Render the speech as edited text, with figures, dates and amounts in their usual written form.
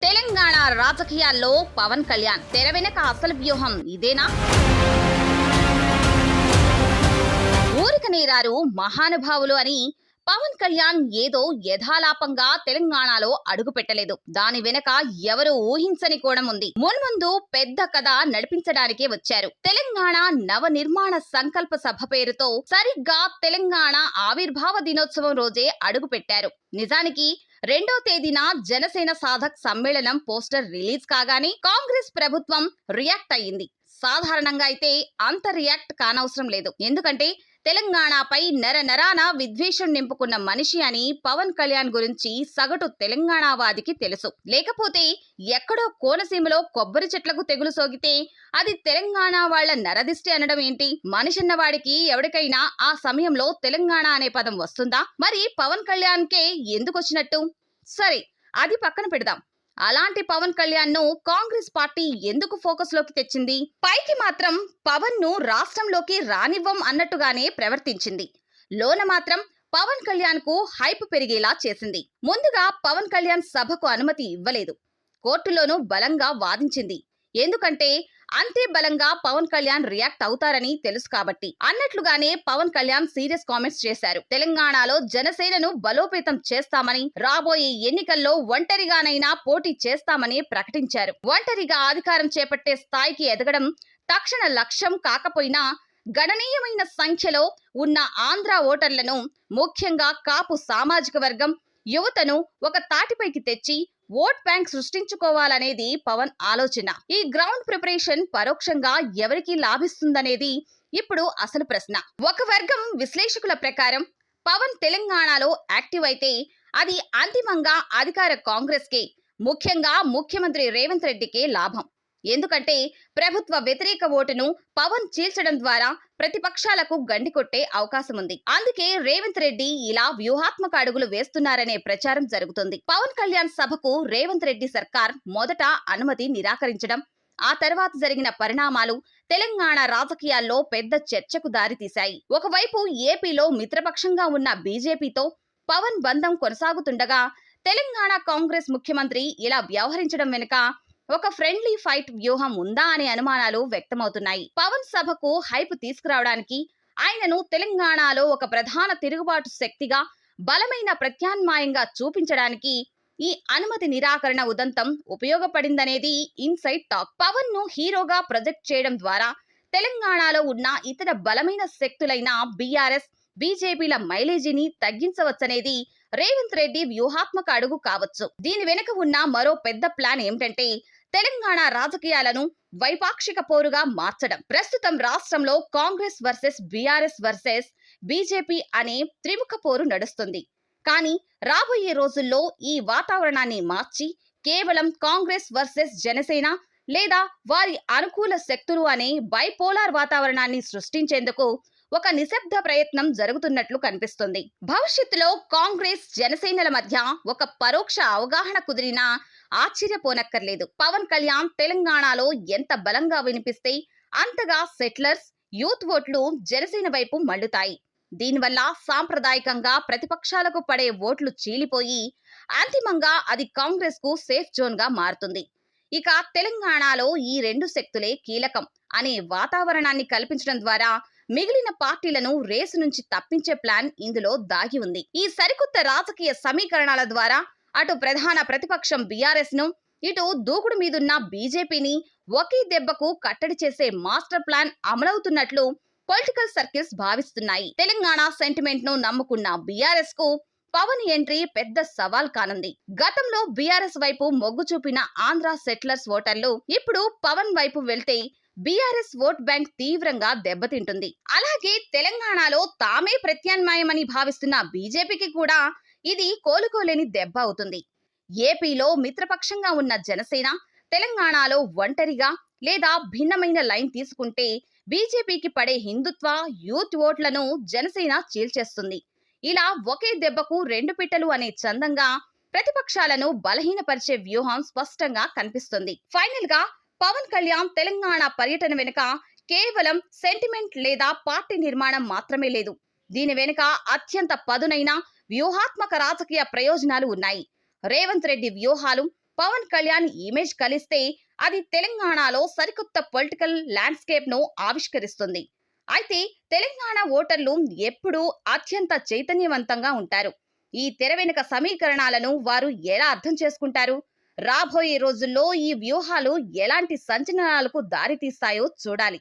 తెలంగాణ రాజకీయాల్లో పవన్ కళ్యాణ్ తెర వెనక అసలు వ్యూహం ఇదేనా? ఊరికనేరారు మహానుభావులు అని పవన్ కళ్యాణ్ ఏదో యథాలాపంగా తెలంగాణలో అడుగు పెట్టలేదు. దాని వెనక ఎవరు ఊహించని కోణం ఉంది. మున్ముందు పెద్ద కథ నడిపించడానికే వచ్చారు. తెలంగాణ నవ నిర్మాణ సంకల్ప సభ పేరుతో సరిగ్గా తెలంగాణ ఆవిర్భావ దినోత్సవం రోజే అడుగు పెట్టారు. నిజానికి 2వ తేదీన జనసేన సాధక్ సమ్మేళనం పోస్టర్ రిలీజ్ కాగానే కాంగ్రెస్ ప్రభుత్వం రియాక్ట్ అయ్యింది. సాధారణంగా అయితే అంత రియాక్ట్ కానవసరం లేదు. ఎందుకంటే తెలంగాణపై నరాన విద్వేషం నింపుకున్న మనిషి అని పవన్ కళ్యాణ్ గురించి సగటు తెలంగాణవాదికి తెలుసు. లేకపోతే ఎక్కడో కోనసీమలో కొబ్బరి చెట్లకు తెగులు సోకితే అది తెలంగాణ వాళ్ల నరదిష్టి అనడం ఏంటి? మనిషిన్న వాడికి ఎవరికైనా ఆ సమయంలో తెలంగాణ అనే పదం వస్తుందా? మరి పవన్ కళ్యాణ్కే ఎందుకు వచ్చినట్టు? సరే, అది పక్కన పెడదాం. అలాంటి పవన్ కళ్యాణ్ ను కాంగ్రెస్ పార్టీ ఎందుకు ఫోకస్ లోకి తెచ్చింది? పైకి మాత్రం పవన్ ను రాష్ట్రంలోకి రానివ్వం అన్నట్టుగానే ప్రవర్తించింది. లోన మాత్రం పవన్ కళ్యాణ్ కు హైప్ పెరిగేలా చేసింది. ముందుగా పవన్ కళ్యాణ్ సభకు అనుమతి ఇవ్వలేదు. కోర్టులోనూ బలంగా వాదించింది. ఎందుకంటే అంతే బలంగా పవన్ కళ్యాణ్ రియాక్ట్ అవుతారని తెలుసు కాబట్టి. అన్నట్లుగానే పవన్ కళ్యాణ్ సీరియస్ కామెంట్స్ చేశారు. తెలంగాణలో జనసేనను బలోపేతం చేస్తామని, రాబోయే ఎన్నికల్లో ఒంటరిగానైనా పోటీ చేస్తామని ప్రకటించారు. ఒంటరిగా అధికారం చేపట్టే స్థాయికి ఎదగడం తక్షణ లక్ష్యం కాకపోయినా గణనీయమైన సంఖ్యలో ఉన్న ఆంధ్ర ఓటర్లను, ముఖ్యంగా కాపు సామాజిక వర్గం యువతను ఒక తాటిపైకి తెచ్చి ఓట్ బ్యాంక్ సృష్టించుకోవాలనేది పవన్ ఆలోచన. ఈ గ్రౌండ్ ప్రిపరేషన్ పరోక్షంగా ఎవరికి లాభిస్తుందనేది ఇప్పుడు అసలు ప్రశ్న. ఒక వర్గం విశ్లేషకుల ప్రకారం పవన్ తెలంగాణలో యాక్టివ్ అయితే అది అంతిమంగా అధికార కాంగ్రెస్ కే, ముఖ్యంగా ముఖ్యమంత్రి రేవంత్ రెడ్డికే లాభం. ఎందుకంటే ప్రభుత్వ వ్యతిరేక ఓటును పవన్ చీల్చడం ద్వారా ప్రతిపక్షాలకు గండి కొట్టే అవకాశం ఉంది. అందుకే రేవంత్ రెడ్డి ఇలా వ్యూహాత్మక అడుగులు వేస్తున్నారనే ప్రచారం జరుగుతుంది. పవన్ కళ్యాణ్ సభకు రేవంత్ రెడ్డి సర్కార్ మొదట అనుమతి నిరాకరించడం, ఆ తర్వాత జరిగిన పరిణామాలు తెలంగాణ రాజకీయాల్లో పెద్ద చర్చకు దారితీశాయి. ఒకవైపు ఏపీలో మిత్రపక్షంగా ఉన్న బీజేపీతో పవన్ బంధం కొనసాగుతుండగా, తెలంగాణ కాంగ్రెస్ ముఖ్యమంత్రి ఇలా వ్యవహరించడం వెనుక ఒక ఫ్రెండ్లీ ఫైట్ వ్యూహం ఉందా అనే అనుమానాలు వ్యక్తమవుతున్నాయి. పవన్ సభకు హైప్ తీసుకురావడానికి, ఆయనను తెలంగాణలో ఒక ప్రధాన తిరుగుబాటు శక్తిగా, బలమైన ప్రత్యామ్నాయంగా చూపించడానికి ఈ అనుమతి నిరాకరణ ఉదంతం ఉపయోగపడిందనేది ఇన్సైడ్ టాక్. పవన్ ను హీరోగా ప్రొజెక్ట్ చేయడం ద్వారా తెలంగాణలో ఉన్న ఇతర బలమైన శక్తులైన బీఆర్ఎస్, బీజేపీల మైలేజీని తగ్గించవచ్చనేది రేవంత్ రెడ్డి వ్యూహాత్మక అడుగు కావచ్చు. దీని వెనుక ఉన్న మరో పెద్ద ప్లాన్ ఏమిటంటే తెలంగాణ రాజకీయాలను ద్వైపాక్షిక పోరుగా మార్చడం. ప్రస్తుతం రాష్ట్రంలో Congress versus BRS versus BJP అనే త్రిముఖ పోరు నడుస్తుంది. కానీ రాబోయే రోజుల్లో ఈ వాతావరణాన్ని మార్చి కేవలం కాంగ్రెస్ వర్సెస్ జనసేన లేదా వారి అనుకూల శక్తులు అనే బైపోలార్ వాతావరణాన్ని సృష్టించేందుకు ఒక నిశ్శబ్ద ప్రయత్నం జరుగుతున్నట్లు కనిపిస్తుంది. భవిష్యత్తులో కాంగ్రెస్ జనసేనల మధ్య ఒక పరోక్ష అవగాహన కుదిరినా ఆశ్చర్యపోనక్కర్లేదు. పవన్ కళ్యాణ్ తెలంగాణలో ఎంత బలంగా వినిపిస్తే అంతగా సెటిలర్స్, యూత్ ఓట్లు జనసేన వైపు మళ్లుతాయి. దీనివల్ల సాంప్రదాయకంగా ప్రతిపక్షాలకు పడే ఓట్లు చీలిపోయి అంతిమంగా అది కాంగ్రెస్ కు సేఫ్ జోన్ గా మారుతుంది. ఇక తెలంగాణలో ఈ రెండు శక్తులే కీలకం అనే వాతావరణాన్ని కల్పించడం ద్వారా మిగిలిన పార్టీలను రేసు నుంచి తప్పించే ప్లాన్ ఇందులో దాగి ఉంది. ఈ సరికొత్త రాజకీయ సమీకరణాల ద్వారా అటు ప్రధాన ప్రతిపక్షం బీఆర్ఎస్ ను, ఇటు దూకుడు మీదున్న బీజేపీని ఒకే దెబ్బకు కట్టడి చేసే మాస్టర్ ప్లాన్ అమలవుతున్నట్లు పొలిటికల్ సర్కిల్స్ భావిస్తున్నాయి. తెలంగాణ సెంటిమెంట్ ను నమ్ముకున్న బీఆర్ఎస్ కు పవన్ ఎంట్రీ పెద్ద సవాల్ కానుంది. గతంలో బీఆర్ఎస్ వైపు మొగ్గు చూపిన ఆంధ్ర సెటిలర్స్ ఓటర్లు ఇప్పుడు పవన్ వైపు వెళ్తే బీఆర్ఎస్ ఓట్ బ్యాంక్ తీవ్రంగా దెబ్బతింటుంది. అలాగే తెలంగాణలో తామే ప్రత్యామ్నాయమని భావిస్తున్న బీజేపీకి కూడా ఇది కోలుకోలేని దెబ్బ అవుతుంది. ఏపీలో మిత్రపక్షంగా ఉన్న జనసేన తెలంగాణలో ఒంటరిగా లేదా భిన్నమైన లైన్ తీసుకుంటే బీజేపీకి పడే హిందుత్వ, యూత్ ఓట్లను జనసేన చీల్చేస్తుంది. ఇలా ఒకే దెబ్బకు రెండు పిట్టలు అనే చందంగా ప్రతిపక్షాలను బలహీనపరిచే వ్యూహం స్పష్టంగా కనిపిస్తుంది. ఫైనల్ గా పవన్ కళ్యాణ్ తెలంగాణ పర్యటన వెనుక కేవలం సెంటిమెంట్ లేదా పార్టీ నిర్మాణం మాత్రమే లేదు. దీని వెనుక అత్యంత పదునైన వ్యూహాత్మక రాజకీయ ప్రయోజనాలు ఉన్నాయి. రేవంత్ రెడ్డి వ్యూహాలు, పవన్ కళ్యాణ్ ఇమేజ్ కలిస్తే అది తెలంగాణలో సరికొత్త పొలిటికల్ ల్యాండ్స్కేప్ ను ఆవిష్కరిస్తుంది. అయితే తెలంగాణ ఓటర్లు ఎప్పుడూ అత్యంత చైతన్యవంతంగా ఉంటారు. ఈ తెర వెనుక సమీకరణాలను వారు ఎలా అర్థం చేసుకుంటారు? రాబోయే రోజుల్లో ఈ వ్యూహాలు ఎలాంటి సంచలనాలకు దారితీస్తాయో చూడాలి.